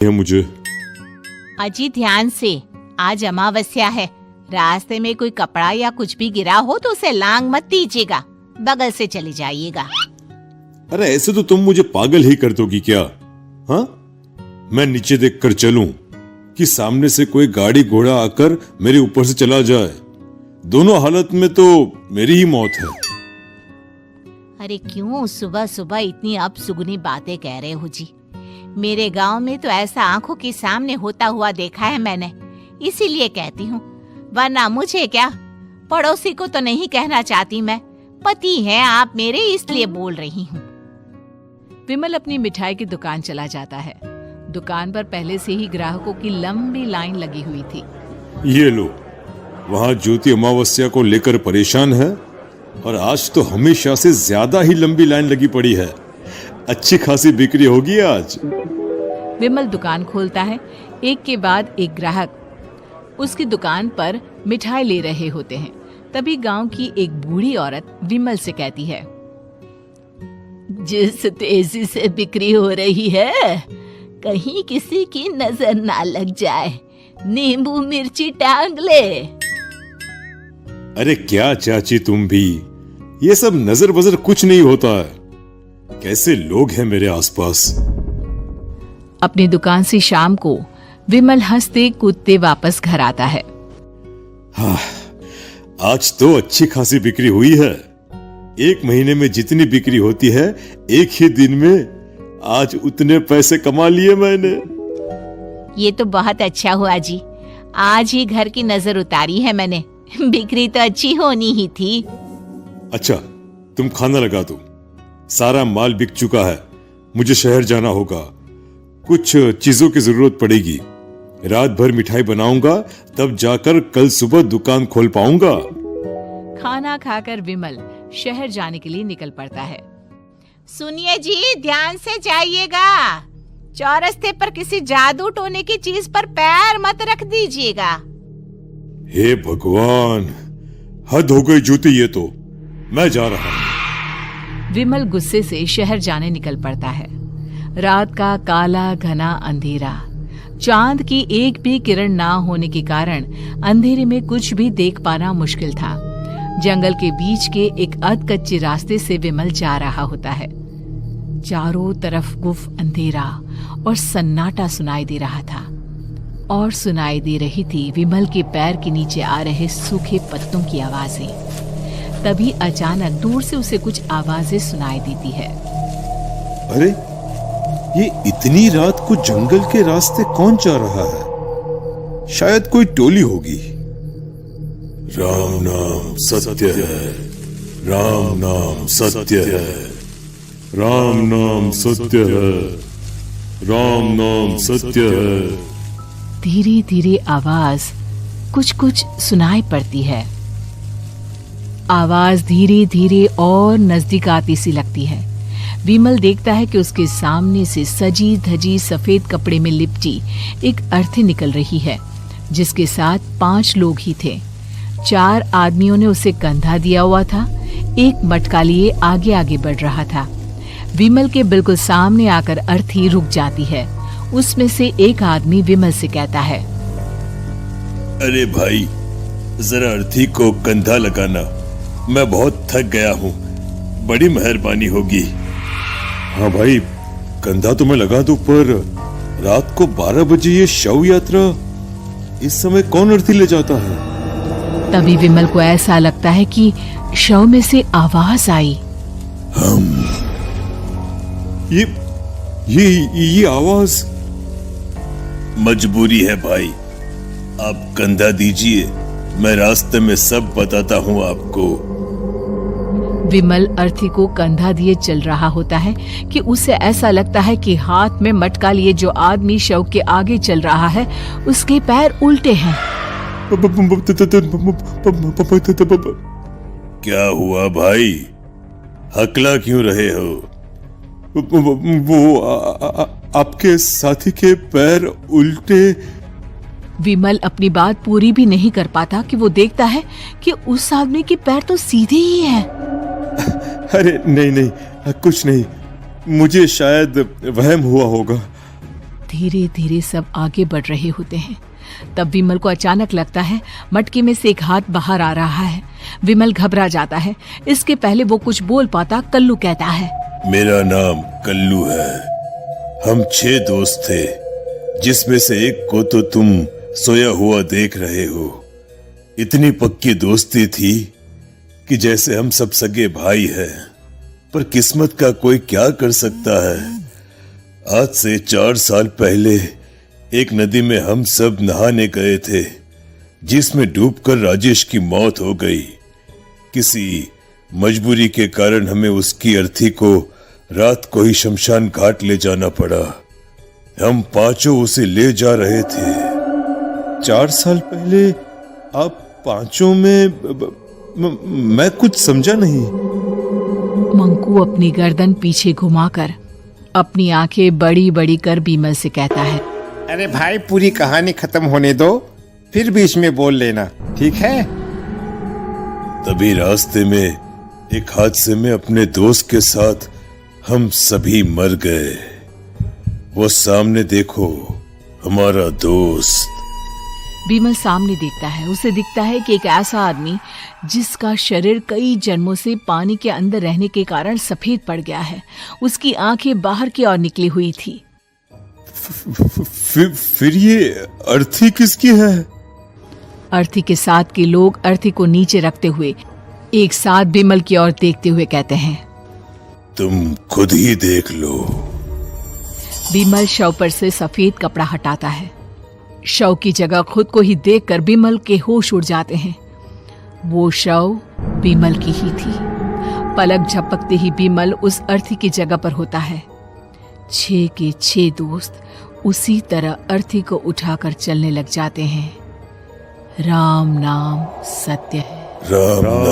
है मुझे। अजी ध्यान से, आज अमावस्या है। रास्ते में कोई कपड़ा या कुछ भी गिरा हो तो उसे लांग मत दीजिएगा, बगल से चले जाइएगा। अरे ऐसे तो तुम मुझे पागल ही कर दोगी क्या? हाँ, मैं नीचे देखकर चलूं कि सामने से कोई गाड़ी घोड़ा आकर मेरे ऊपर से चला जाए? दोनों हालत में तो मेरी ही मौत है। अरे क्यों सुबह सुबह इतनी अपसुगनी बातें कह रहे हो जी? मेरे गांव में तो ऐसा आंखों के सामने होता हुआ देखा है मैंने, इसीलिए कहती हूँ। वरना मुझे क्या, पड़ोसी को तो नहीं कहना चाहती मैं। पति हैं आप मेरे, इसलिए बोल रही हूँ। विमल अपनी मिठाई की दुकान चला जाता है। दुकान पर पहले से ही ग्राहकों की लंबी लाइन लगी हुई थी। ये लो, वहाँ ज्योति अमावस्या को लेकर परेशान है और आज तो हमेशा से ज्यादा ही लंबी लाइन लगी पड़ी है। अच्छी खासी बिक्री होगी आज। विमल दुकान खोलता है। एक के बाद एक ग्राहक उसकी दुकान पर मिठाई ले रहे होते हैं। तभी गांव की एक बूढ़ी औरत विमल से कहती है, जिस तेजी से बिक्री हो रही है, कहीं किसी की नजर ना लग जाए, नींबू मिर्ची टांग ले। अरे क्या चाची तुम भी, ये सब नजर बजर कुछ नहीं होता है। कैसे लोग हैं मेरे आसपास। अपनी दुकान से शाम को विमल हंसते कूदते वापस घर आता है। हाँ, आज तो अच्छी खासी बिक्री हुई है। एक महीने में जितनी बिक्री होती है, एक ही दिन में आज उतने पैसे कमा लिए मैंने। ये तो बहुत अच्छा हुआ जी, आज ही घर की नजर उतारी है मैंने। बिक्री तो अच्छी होनी ही थी। अच्छा, तुम खाना लगा दो, सारा माल बिक चुका है। मुझे शहर जाना होगा, कुछ चीजों की जरूरत पड़ेगी। रात भर मिठाई बनाऊंगा, तब जाकर कल सुबह दुकान खोल पाऊंगा। खाना खाकर विमल शहर जाने के लिए निकल पड़ता है। सुनिए जी, ध्यान से जाइएगा। चौरस्ते पर किसी जादू टोने की चीज पर पैर मत रख दीजिएगा। हे भगवान, हद हो गई ज्योति, ये तो मैं जा रहा हूं। विमल गुस्से से शहर जाने निकल पड़ता है। रात का काला घना अंधेरा, चांद की एक भी किरण ना होने के कारण अंधेरे में कुछ भी देख पाना मुश्किल था। जंगल के बीच के एक अधकच्चे रास्ते से विमल जा रहा होता है। चारों तरफ गुफ अंधेरा और सन्नाटा सुनाई दे रहा था, और सुनाई दे रही थी विमल के पैर के नीचे आ रहे सूखे पत्तों की आवाजें। तभी अचानक दूर से उसे कुछ आवाजें सुनाई देती है। अरे, ये इतनी रात को जंगल के रास्ते कौन जा रहा है? शायद कोई टोली होगी। राम नाम सत्य है, राम नाम सत्य है, राम नाम सत्य है, राम नाम सत्य है। धीरे धीरे आवाज कुछ कुछ सुनाई पड़ती है। आवाज धीरे धीरे और नजदीक आती सी लगती है। विमल देखता है कि उसके सामने से सजी धजी सफेद कपड़े में लिपटी एक अर्थी निकल रही है, जिसके साथ 5 लोग ही थे। 4 आदमियों ने उसे कंधा दिया हुआ था। एक मटका लिए आगे आगे बढ़ रहा था। विमल के बिल्कुल सामने आकर अर्थी रुक जाती है। उसमें से एक आदमी विमल से कहता है, अरे भाई, जरा अर्थी को कंधा लगाना, मैं बहुत थक गया हूँ, बड़ी मेहरबानी होगी। हाँ भाई, कंधा तो मैं लगा दूं, पर रात को 12 बजे ये शव यात्रा, इस समय कौन अर्थी ले जाता है? तभी विमल को ऐसा लगता है कि शव में से आवाज आई, ये आवाज। मजबूरी है भाई, आप कंधा दीजिए, मैं रास्ते में सब बताता हूँ आपको। विमल अर्थी को कंधा दिए चल रहा होता है कि उसे ऐसा लगता है कि हाथ में मटका लिए जो आदमी शव के आगे चल रहा है, उसके पैर उल्टे हैं। क्या हुआ भाई, हकला क्यों रहे हो? वो आपके साथी के पैर उल्टे। विमल अपनी बात पूरी भी नहीं कर पाता कि वो देखता है कि उस आदमी के पैर तो सीधे ही हैं। अरे नहीं, कुछ नहीं, मुझे शायद वहम हुआ होगा। धीरे धीरे सब आगे बढ़ रहे होते हैं। तब विमल को अचानक लगता है मटके में से एक हाथ बाहर आ रहा है। विमल घबरा जाता है। इसके पहले वो कुछ बोल पाता, कल्लू कहता है, मेरा नाम कल्लू है। हम 6 दोस्त थे, जिसमें से एक को तो तुम सोया हुआ देख रहे हो। इतनी पक्की दोस्ती थी कि जैसे हम सब सगे भाई हैं। पर किस्मत का कोई क्या कर सकता है। आज से 4 साल पहले एक नदी में हम सब नहाने गए थे, जिसमें डूबकर राजेश की मौत हो गई। किसी मजबूरी के कारण हमें उसकी अर्थी को रात को ही शमशान घाट ले जाना पड़ा। हम 5 उसे ले जा रहे थे। 4 साल पहले आप 5 में मैं कुछ समझा नहीं। मंकू अपनी गर्दन पीछे घुमाकर अपनी आंखें बड़ी बड़ी कर विमल से कहता है, अरे भाई, पूरी कहानी खत्म होने दो, फिर बीच में बोल लेना, ठीक है? तभी रास्ते में एक हादसे में अपने दोस्त के साथ हम सभी मर गए। वो सामने देखो, हमारा दोस्त। विमल सामने देखता है। उसे दिखता है कि एक ऐसा आदमी जिसका शरीर कई जन्मों से पानी के अंदर रहने के कारण सफेद पड़ गया है। उसकी आंखें बाहर की ओर निकली हुई थी। फिर ये अर्थी किसकी है? अर्थी के साथ के लोग अर्थी को नीचे रखते हुए एक साथ विमल की ओर देखते हुए कहते हैं, तुम खुद ही देख लो। विमल शव पर से सफेद कपड़ा हटाता है। शव की जगह खुद को ही देखकर विमल के होश उड़ जाते हैं। वो शव विमल की ही थी। पलक झपकते ही विमल उस अर्थी की जगह पर होता है। 6 के 6 दोस्त उसी तरह अर्थी को उठाकर चलने लग जाते हैं। राम नाम सत्य है। राम नाम